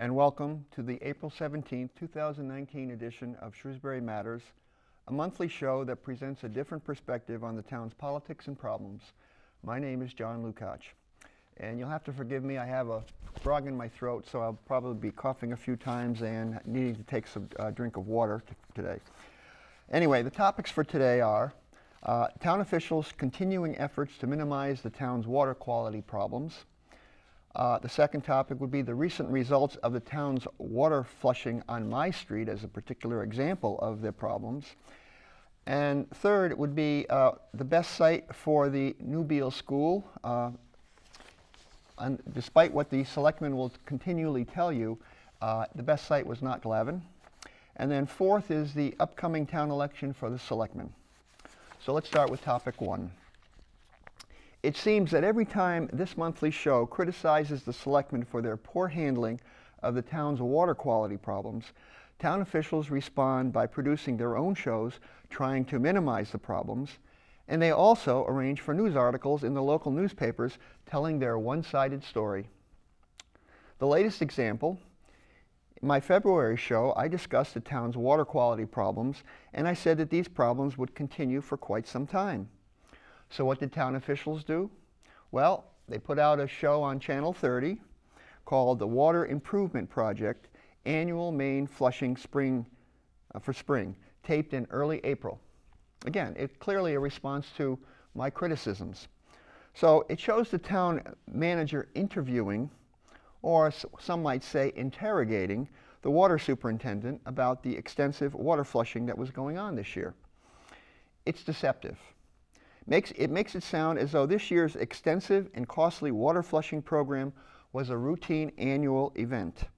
and welcome to the April 17, 2019 edition of Shrewsbury Matters, a monthly show that presents a different perspective on the town's politics and problems. My name is John Lukács, and you'll have to forgive me, I have a frog in my throat, so I'll probably be coughing a few times and needing to take some drink of water today. Anyway, the topics for today are town officials' continuing efforts to minimize the town's water quality problems. The second topic would be the recent results of the town's water flushing on my street as a particular example of their problems. And third, it would be the best site for the New Beale School. Despite what the selectmen will continually tell you, the best site was not Glavin. And then fourth is the upcoming town election for the selectmen. So let's start with topic one. It seems that every time this monthly show criticizes the selectmen for their poor handling of the town's water quality problems, town officials respond by producing their own shows trying to minimize the problems, and they also arrange for news articles in the local newspapers telling their one-sided story. The latest example, in my February show, I discussed the town's water quality problems, and I said that these problems would continue for quite some time. So what did town officials do? Well, they put out a show on Channel 30 called the Water Improvement Project, Annual Main Flushing for Spring, taped in early April. Again, it's clearly a response to my criticisms. So it shows the town manager interviewing, or some might say interrogating, the water superintendent about the extensive water flushing that was going on this year. It's deceptive. It makes it sound as though this year's extensive and costly water flushing program was a routine annual event,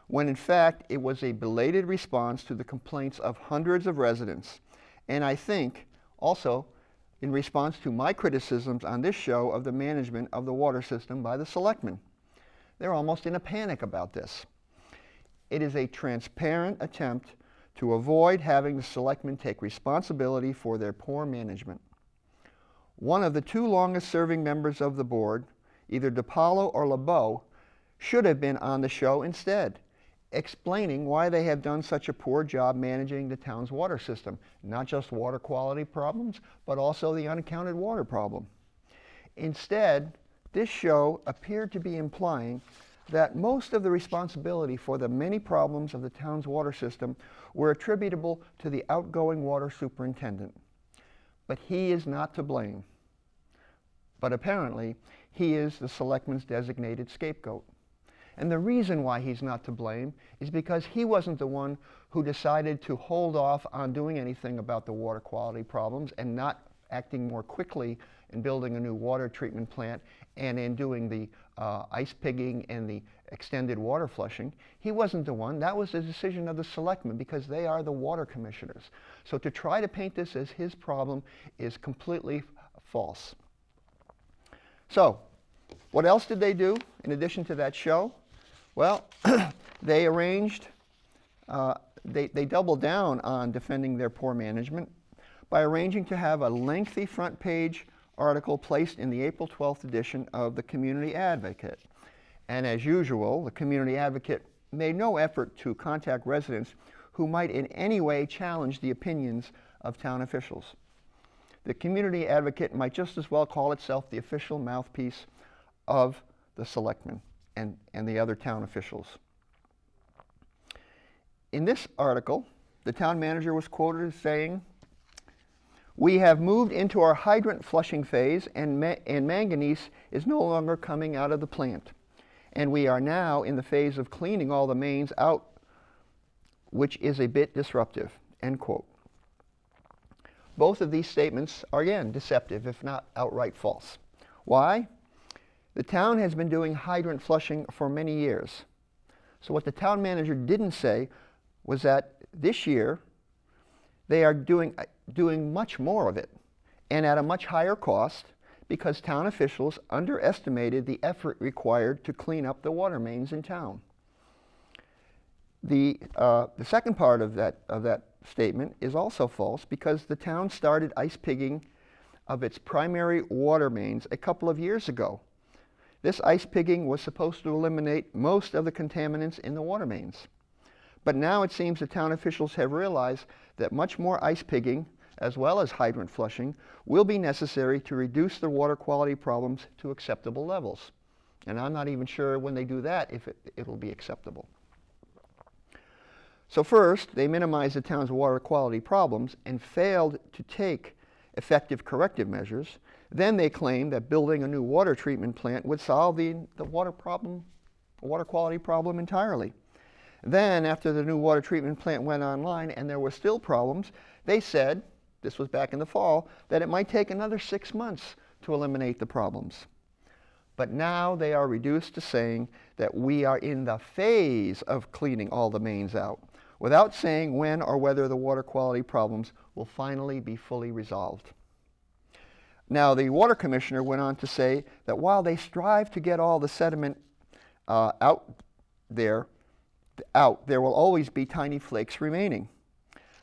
when in fact it was a belated response to the complaints of hundreds of residents, and I think also in response to my criticisms on this show of the management of the water system by the selectmen. They're almost in a panic about this. It is a transparent attempt to avoid having the selectmen take responsibility for their poor management. One of the two longest serving members of the board, either DiPaolo or LeBeau, should have been on the show instead, explaining why they have done such a poor job managing the town's water system, not just water quality problems, but also the unaccounted water problem. Instead, this show appeared to be implying that most of the responsibility for the many problems of the town's water system were attributable to the outgoing water superintendent. But he is not to blame. But apparently, he is the selectmen's designated scapegoat. And the reason why he's not to blame is because he wasn't the one who decided to hold off on doing anything about the water quality problems and not acting more quickly in building a new water treatment plant and in doing the ice pigging and the extended water flushing. He wasn't the one. That was the decision of the selectmen because they are the water commissioners. So to try to paint this as his problem is completely false. So what else did they do in addition to that show? Well, they arranged, they doubled down on defending their poor management by arranging to have a lengthy front page article placed in the April 12th edition of the Community Advocate. And as usual, the Community Advocate made no effort to contact residents who might in any way challenge the opinions of town officials. The Community Advocate might just as well call itself the official mouthpiece of the selectmen and the other town officials. In this article, the town manager was quoted as saying, "We have moved into our hydrant flushing phase and manganese is no longer coming out of the plant. And we are now in the phase of cleaning all the mains out, which is a bit disruptive," end quote. Both of these statements are again deceptive, if not outright false. Why? The town has been doing hydrant flushing for many years. So what the town manager didn't say was that this year they are doing much more of it and at a much higher cost because town officials underestimated the effort required to clean up the water mains in town. The second part of that statement is also false because the town started ice pigging of its primary water mains a couple of years ago. This ice pigging was supposed to eliminate most of the contaminants in the water mains. But now it seems that town officials have realized that much more ice pigging, as well as hydrant flushing, will be necessary to reduce the water quality problems to acceptable levels. And I'm not even sure when they do that if it'll be acceptable. So first, they minimized the town's water quality problems and failed to take effective corrective measures. Then they claimed that building a new water treatment plant would solve the water quality problem entirely. Then, after the new water treatment plant went online and there were still problems, they said, this was back in the fall, that it might take another 6 months to eliminate the problems. But now they are reduced to saying that we are in the phase of cleaning all the mains out, without saying when or whether the water quality problems will finally be fully resolved. Now, the water commissioner went on to say that while they strive to get all the sediment out, there will always be tiny flakes remaining.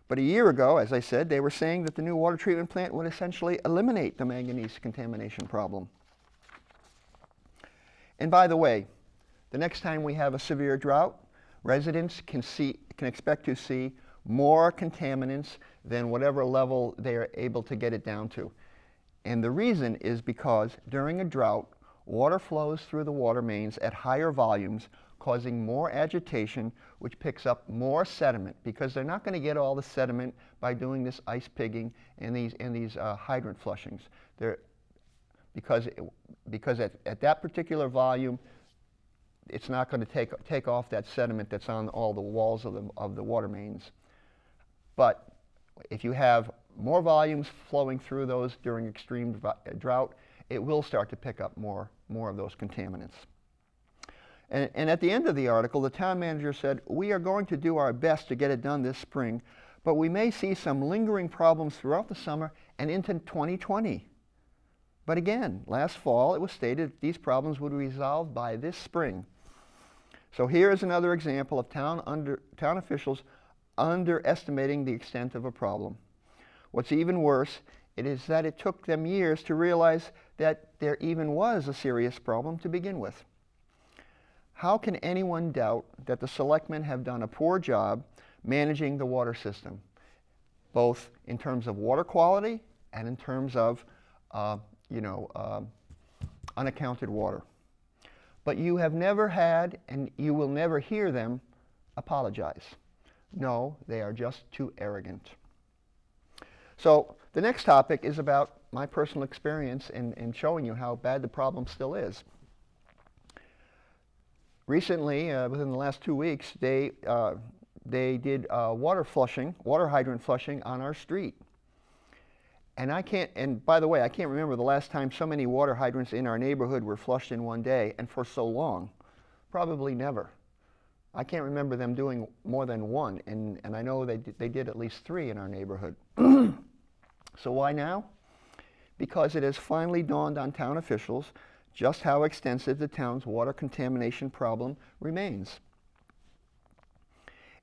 But a year ago, as I said, they were saying that the new water treatment plant would essentially eliminate the manganese contamination problem. And by the way, the next time we have a severe drought, residents can expect to see more contaminants than whatever level they are able to get it down to. And the reason is because during a drought, water flows through the water mains at higher volumes, causing more agitation, which picks up more sediment, because they're not going to get all the sediment by doing this ice pigging and these hydrant flushings. Because at that particular volume, it's not going to take off that sediment that's on all the walls of the water mains. But if you have more volumes flowing through those during extreme drought, it will start to pick up more of those contaminants. And at the end of the article, the town manager said, "We are going to do our best to get it done this spring, but we may see some lingering problems throughout the summer and into 2020. But again, last fall it was stated that these problems would be resolved by this spring. So here is another example of town officials underestimating the extent of a problem. What's even worse, it is that it took them years to realize that there even was a serious problem to begin with. How can anyone doubt that the selectmen have done a poor job managing the water system, both in terms of water quality and in terms of unaccounted water? But you have never had, and you will never hear them apologize. No, they are just too arrogant. So the next topic is about my personal experience in showing you how bad the problem still is. Recently, within the last 2 weeks, they did water hydrant flushing on our street. And by the way, I can't remember the last time so many water hydrants in our neighborhood were flushed in one day and for so long. Probably never. I can't remember them doing more than one, and I know they did at least 3 in our neighborhood. So why now? Because it has finally dawned on town officials just how extensive the town's water contamination problem remains.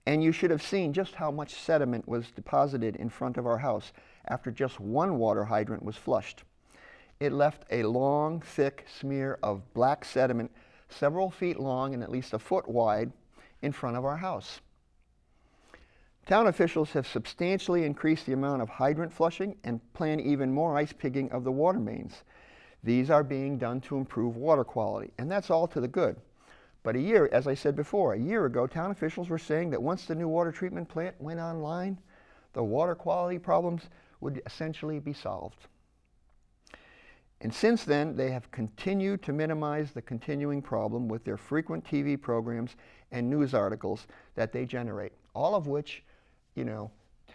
And you should have seen just how much sediment was deposited in front of our house after just one water hydrant was flushed. It left a long, thick smear of black sediment several feet long and at least a foot wide in front of our house. Town officials have substantially increased the amount of hydrant flushing and plan even more ice pigging of the water mains. These are being done to improve water quality, and that's all to the good. But as I said before, a year ago, town officials were saying that once the new water treatment plant went online, the water quality problems would essentially be solved. And since then, they have continued to minimize the continuing problem with their frequent TV programs and news articles that they generate, all of which, to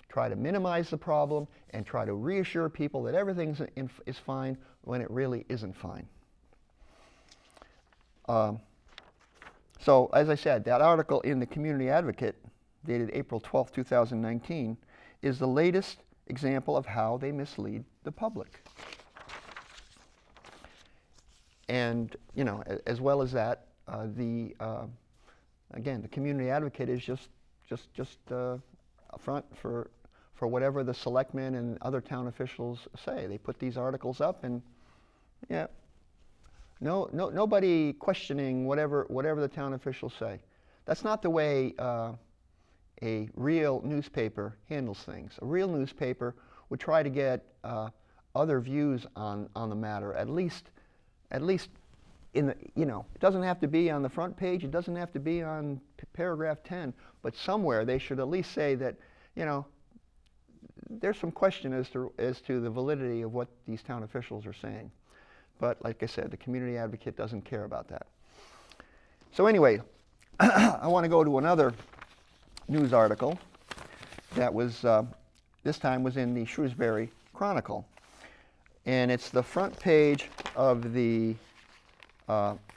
try to minimize the problem and try to reassure people that everything is fine when it really isn't fine. So, as I said, that article in the Community Advocate, dated April 12, 2019, is the latest example of how they mislead the public. And, as well as that, again, the Community Advocate is just a front for whatever the selectmen and other town officials say. They put these articles up, and Nobody questioning whatever the town officials say. That's not the way a real newspaper handles things. A real newspaper would try to get other views on the matter, at least in the, it doesn't have to be on the front page, it doesn't have to be on paragraph 10, but somewhere they should at least say that, there's some question as to the validity of what these town officials are saying. But like I said, the community advocate doesn't care about that. So anyway, I want to go to another news article that was, this time was in the Shrewsbury Chronicle. And it's the front page of the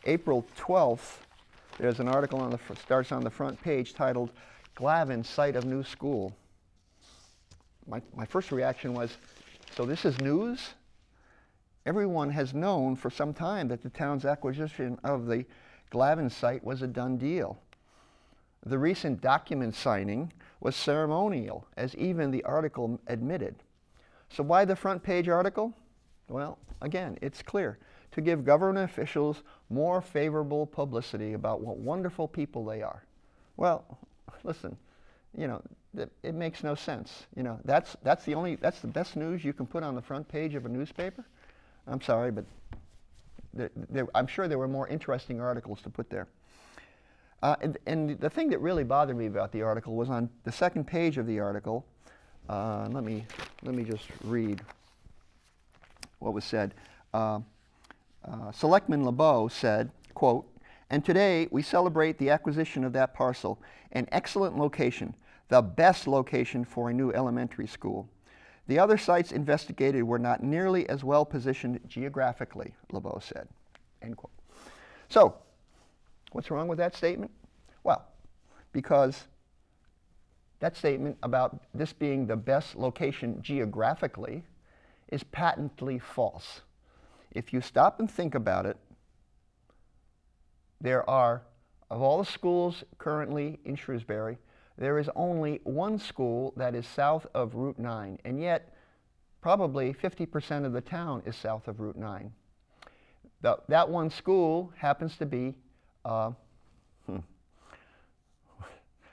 April 12th. There's an article starts on the front page titled, "Glavin, Site of New School." My first reaction was, so this is news? Everyone has known for some time that the town's acquisition of the Glavin site was a done deal. The recent document signing was ceremonial, as even the article admitted. So why the front page article? Well, again, it's clear. To give government officials more favorable publicity about what wonderful people they are. Well, listen, it makes no sense. That's the best news you can put on the front page of a newspaper. I'm sorry, but I'm sure there were more interesting articles to put there. And the thing that really bothered me about the article was on the second page of the article. Let me just read what was said. Selectman LeBeau said, quote, "And today we celebrate the acquisition of that parcel, an excellent location, the best location for a new elementary school. The other sites investigated were not nearly as well positioned geographically," LeBeau said, end quote. So, what's wrong with that statement? Well, because that statement about this being the best location geographically is patently false. If you stop and think about it, there are, of all the schools currently in Shrewsbury, there is only one school that is south of Route 9, and yet probably 50% of the town is south of Route 9. That one school happens to be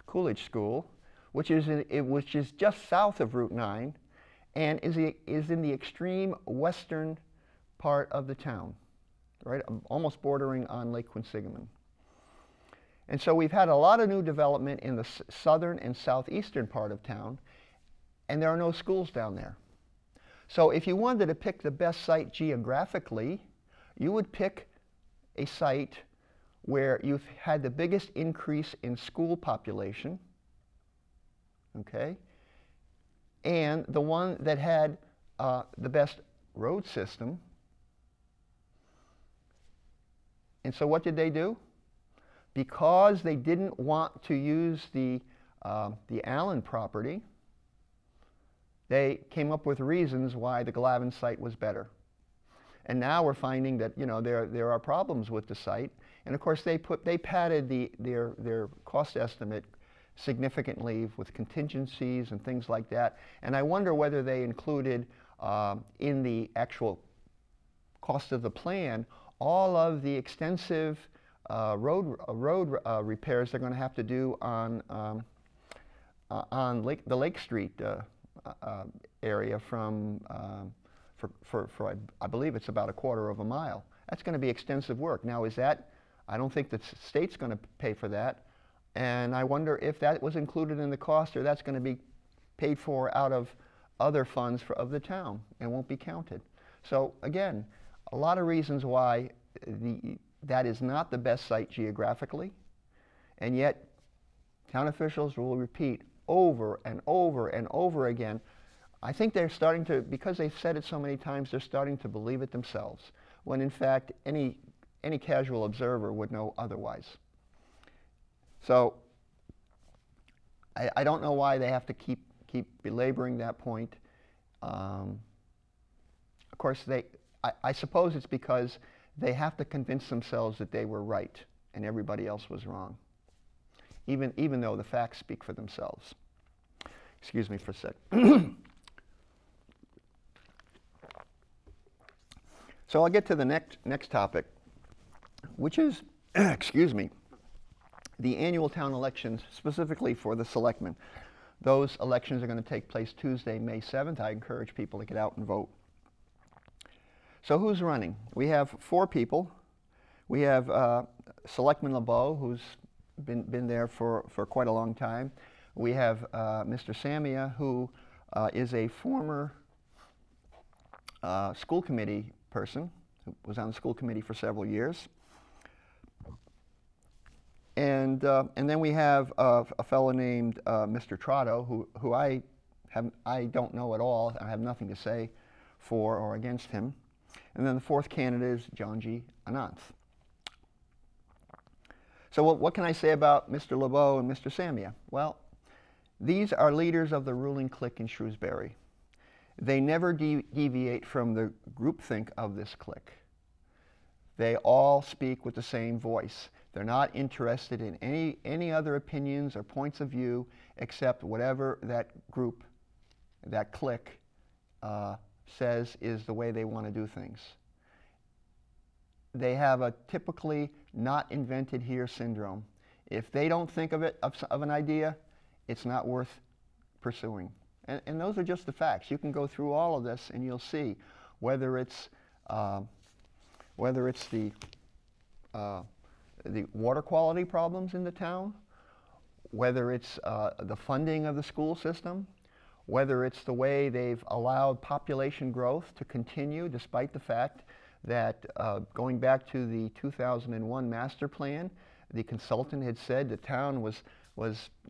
Coolidge School, which is just south of Route 9 and is in the extreme western part of the town, right, almost bordering on Lake Quinsigamon. And so we've had a lot of new development in the southern and southeastern part of town, and there are no schools down there. So if you wanted to pick the best site geographically, you would pick a site where you've had the biggest increase in school population, okay, and the one that had the best road system. And so what did they do? Because they didn't want to use the Allen property, they came up with reasons why the Glavin site was better. And now we're finding that there are problems with the site, and of course they padded their cost estimate significantly with contingencies and things like that. And I wonder whether they included in the actual cost of the plan all of the extensive road repairs they're going to have to do on the Lake Street area from I believe it's about a quarter of a mile. That's going to be extensive work. Now, I don't think the state's going to pay for that, and I wonder if that was included in the cost or that's going to be paid for out of other funds of the town and won't be counted. So again, a lot of reasons why that is not the best site geographically, and yet town officials will repeat over and over and over again. I think they're starting to, because they've said it so many times, they're starting to believe it themselves, when in fact any casual observer would know otherwise. So I don't know why they have to keep belaboring that point. Of course, I suppose it's because they have to convince themselves that they were right and everybody else was wrong, even though the facts speak for themselves. Excuse me for a sec. So I'll get to the next topic, which is, excuse me, the annual town elections specifically for the selectmen. Those elections are going to take place Tuesday, May 7th. I encourage people to get out and vote. So who's running? We have 4 people. We have Selectman LeBeau, who's been there for quite a long time. We have Mr. Samia, who is a former school committee person, who was on the school committee for several years. And then we have a fellow named Mr. Trotto, who I don't know at all. I have nothing to say for or against him. And then the 4th candidate is John G. Ananth. So what can I say about Mr. LeBeau and Mr. Samia? Well, these are leaders of the ruling clique in Shrewsbury. They never deviate from the groupthink of this clique. They all speak with the same voice. They're not interested in any other opinions or points of view except whatever that group, that clique, says is the way they want to do things. They have a typically not invented here syndrome. If they don't think of an idea, it's not worth pursuing. And those are just the facts. You can go through all of this and you'll see whether it's the water quality problems in the town, whether it's the funding of the school system, whether it's the way they've allowed population growth to continue despite the fact that going back to the 2001 master plan, the consultant had said the town was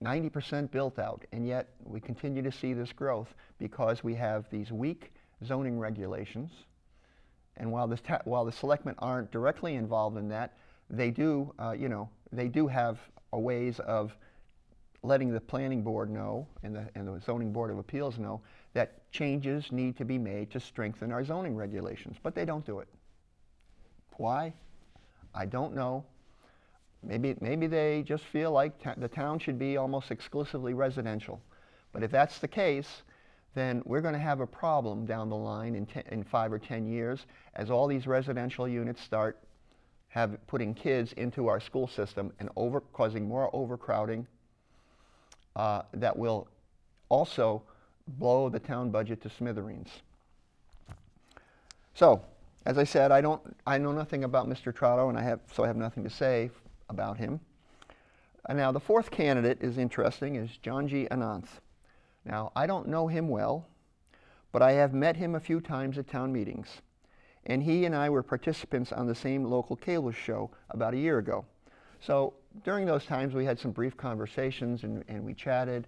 90% built out, and yet we continue to see this growth because we have these weak zoning regulations. And while the selectmen aren't directly involved in that, they do, they do have ways of letting the planning board know and the zoning board of appeals know that changes need to be made to strengthen our zoning regulations, but they don't do it. Why? I don't know. Maybe they just feel like the town should be almost exclusively residential. But if that's the case, then we're going to have a problem down the line in 5 or 10 years as all these residential units start putting kids into our school system and causing more overcrowding that will also blow the town budget to smithereens. So, as I said, I know nothing about Mr. Trotto, and I have nothing to say about him. And now the 4th candidate is interesting, is John G. Ananth. Now, I don't know him well, but I have met him a few times at town meetings. And he and I were participants on the same local cable show about a year ago. So during those times, we had some brief conversations and we chatted.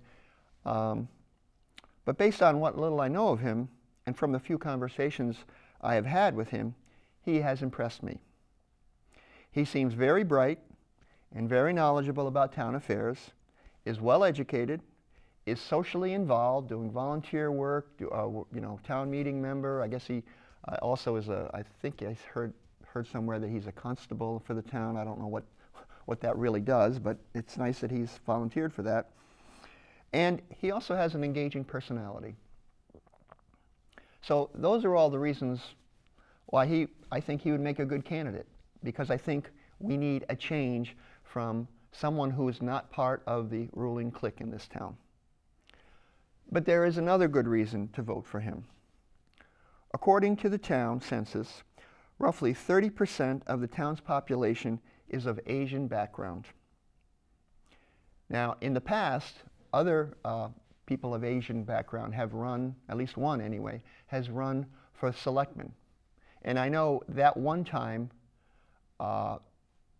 But based on what little I know of him, and from the few conversations I have had with him, he has impressed me. He seems very bright and very knowledgeable about town affairs, is well educated, is socially involved, doing volunteer work, town meeting member. I guess he also is I think I heard somewhere that he's a constable for the town. I don't know what that really does, but it's nice that he's volunteered for that. And he also has an engaging personality. So those are all the reasons why I think he would make a good candidate, because I think we need a change from someone who is not part of the ruling clique in this town. But there is another good reason to vote for him. According to the town census, roughly 30% of the town's population is of Asian background. Now, in the past, other people of Asian background have run, at least one anyway, has run for selectman. And I know that one time,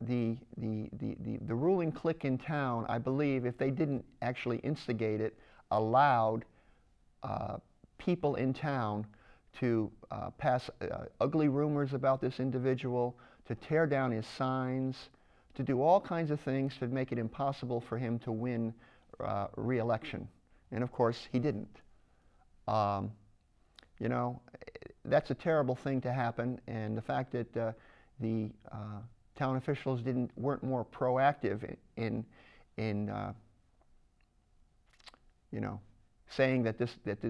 the ruling clique in town, I believe, if they didn't actually instigate it, allowed people in town to pass ugly rumors about this individual, to tear down his signs, to do all kinds of things to make it impossible for him to win re-election. And of course, he didn't. That's a terrible thing to happen, and the fact that the town officials weren't more proactive in saying that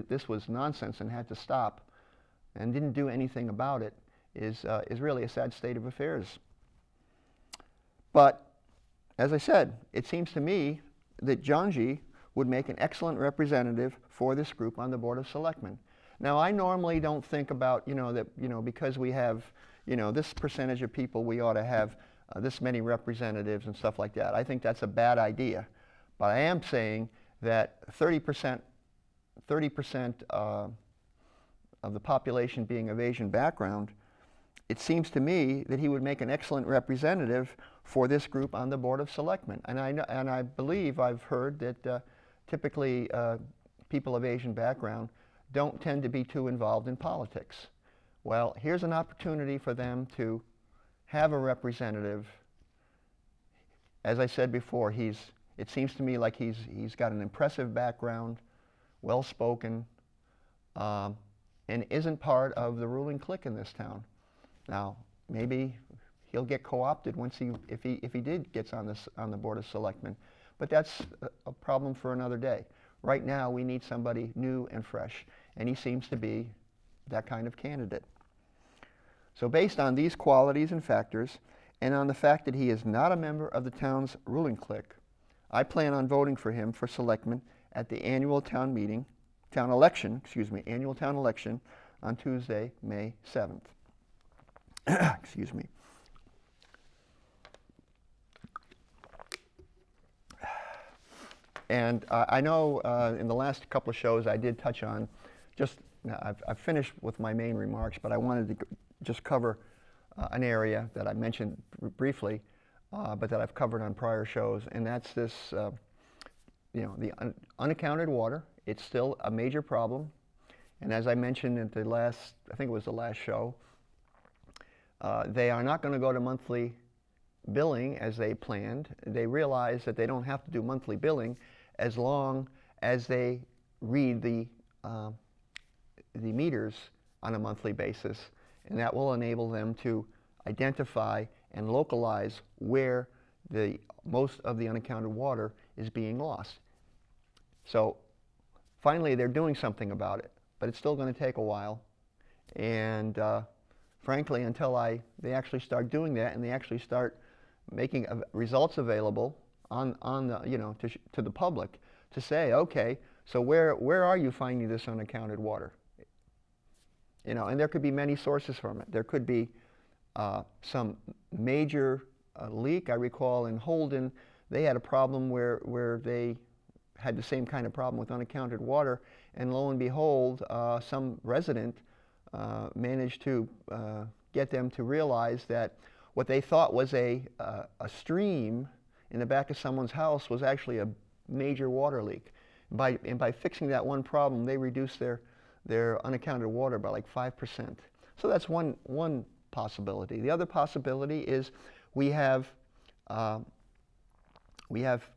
this was nonsense and had to stop, and didn't do anything about it is really a sad state of affairs. But as I said, it seems to me that Janji would make an excellent representative for this group on the Board of Selectmen. Now, I normally don't think about, that, because we have, this percentage of people, we ought to have this many representatives and stuff like that. I think that's a bad idea. But I am saying that 30% of the population being of Asian background, it seems to me that he would make an excellent representative for this group on the Board of Selectmen. And I believe I've heard that typically people of Asian background don't tend to be too involved in politics. Well, here's an opportunity for them to have a representative. As I said before, it seems to me like he's got an impressive background, well-spoken, and isn't part of the ruling clique in this town. Now, maybe he'll get co-opted if he gets on the Board of Selectmen, but that's a problem for another day. Right now, we need somebody new and fresh, and he seems to be that kind of candidate. So based on these qualities and factors, and on the fact that he is not a member of the town's ruling clique, I plan on voting for him for selectman at the annual town election on Tuesday, May 7th. Excuse me. And I know in the last couple of shows I did touch on I've finished with my main remarks, but I wanted to just cover an area that I mentioned briefly, but that I've covered on prior shows, and that's this, the unaccounted water. It's still a major problem, and as I mentioned at I think it was the last show, they are not going to go to monthly billing as they planned. They realize that they don't have to do monthly billing as long as they read the meters on a monthly basis, and that will enable them to identify and localize where most of the unaccounted water is being lost. So finally they're doing something about it, but it's still going to take a while, and frankly, until they actually start doing that and they actually start making results available to the public to say, okay, so where are you finding this unaccounted water? And there could be many sources from it. There could be some major leak. I recall in Holden, they had a problem where they had the same kind of problem with unaccounted water, and lo and behold, some resident managed to get them to realize that what they thought was a stream in the back of someone's house was actually a major water leak. And by fixing that one problem, they reduced their unaccounted water by like 5%. So that's one possibility. The other possibility is we have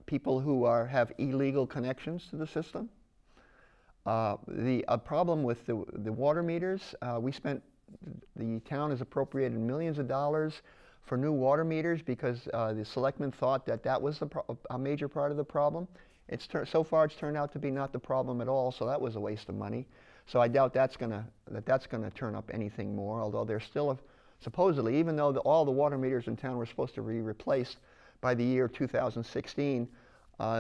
people who have illegal connections to the system. The problem with the water meters, the town has appropriated millions of dollars for new water meters because the selectmen thought that was a major part of the problem. So far it's turned out to be not the problem at all, so that was a waste of money. So I doubt that's going to turn up anything more, although there's still supposedly, even though all the water meters in town were supposed to be replaced by the year 2016,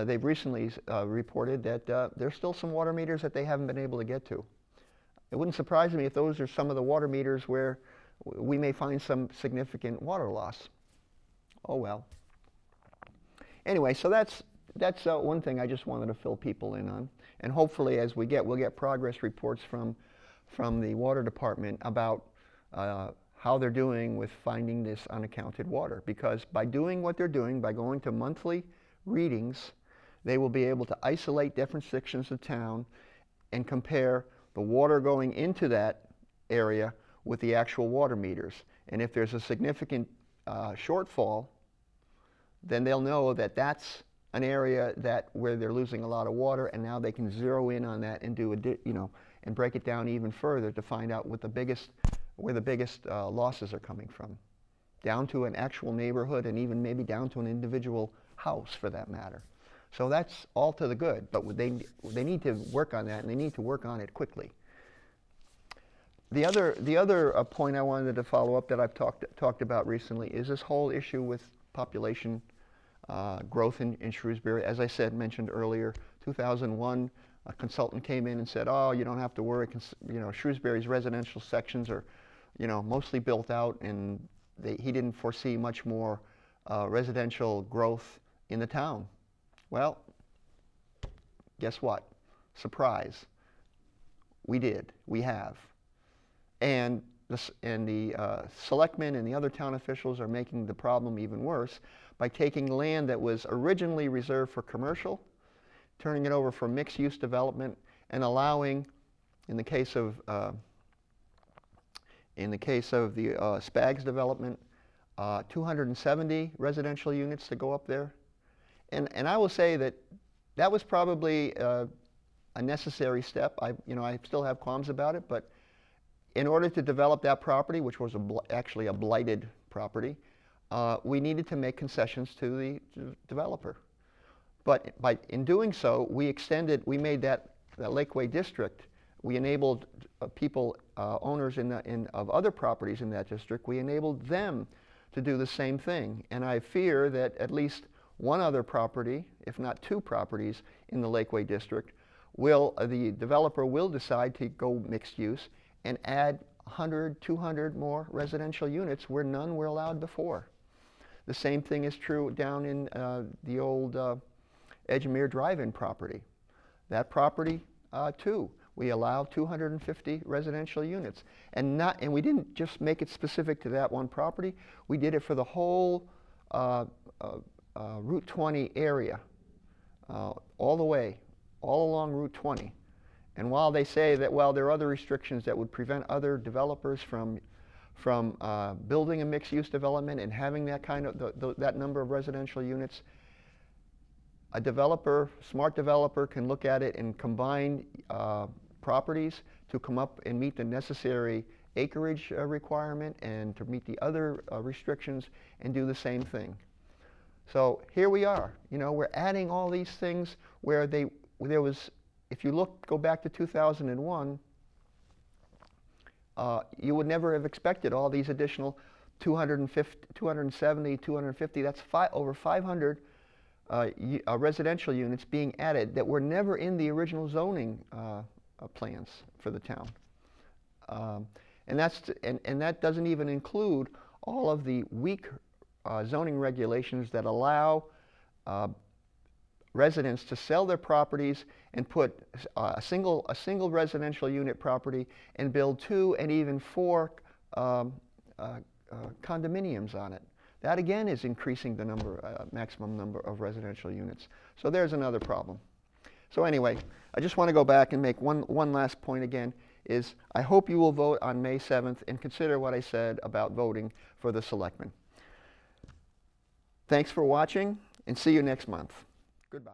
they've recently reported that there's still some water meters that they haven't been able to get to. It wouldn't surprise me if those are some of the water meters where we may find some significant water loss. Oh well. Anyway, so that's one thing I just wanted to fill people in on, and hopefully as we'll get progress reports from the water department about how they're doing with finding this unaccounted water, because by doing what they're doing, by going to monthly readings, they will be able to isolate different sections of town and compare the water going into that area with the actual water meters. And if there's a significant shortfall, then they'll know that that's an area where they're losing a lot of water, and now they can zero in on that and and break it down even further to find out where the biggest losses are coming from, down to an actual neighborhood and even maybe down to an individual house for that matter. So that's all to the good, but they need to work on that, and they need to work on it quickly. The other point I wanted to follow up that I've talked about recently is this whole issue with population growth in Shrewsbury. As I said, mentioned earlier, 2001, a consultant came in and said, oh, you don't have to worry, Shrewsbury's residential sections are, mostly built out, and he didn't foresee much more residential growth in the town. Well, guess what? Surprise. We did. We have. And the selectmen and the other town officials are making the problem even worse by taking land that was originally reserved for commercial, turning it over for mixed-use development, and allowing, in the case of the Spags development, 270 residential units to go up there. And I will say that that was probably a necessary step. I still have qualms about it, but in order to develop that property, which was actually a blighted property, we needed to make concessions to the developer. But in doing so, we made that Lakeway district, we enabled people, owners of other properties in that district, we enabled them to do the same thing. And I fear that at least one other property, if not two properties in the Lakeway district, the developer will decide to go mixed use and add 100, 200 more residential units where none were allowed before. The same thing is true down in the old Edgemere Drive-In property. That property, too, we allow 250 residential units. And we didn't just make it specific to that one property. We did it for the whole Route 20 area, all the way, all along Route 20. And while they say that, well, there are other restrictions that would prevent other developers from building a mixed-use development and having that kind of that number of residential units, a developer, smart developer, can look at it and combine properties to come up and meet the necessary acreage requirement and to meet the other restrictions and do the same thing. So here we are. We're adding all these things where there was. If you go back to 2001, you would never have expected all these additional 250, 270, 250, that's over 500 residential units being added that were never in the original zoning plans for the town. And that doesn't even include all of the weak zoning regulations that allow residents to sell their properties and put a single residential unit property and build 2 and even 4 condominiums on it. That again is increasing the maximum number of residential units. So there's another problem. So anyway, I just want to go back and make one last point again, is I hope you will vote on May 7th and consider what I said about voting for the selectmen. Thanks for watching, and see you next month. Goodbye.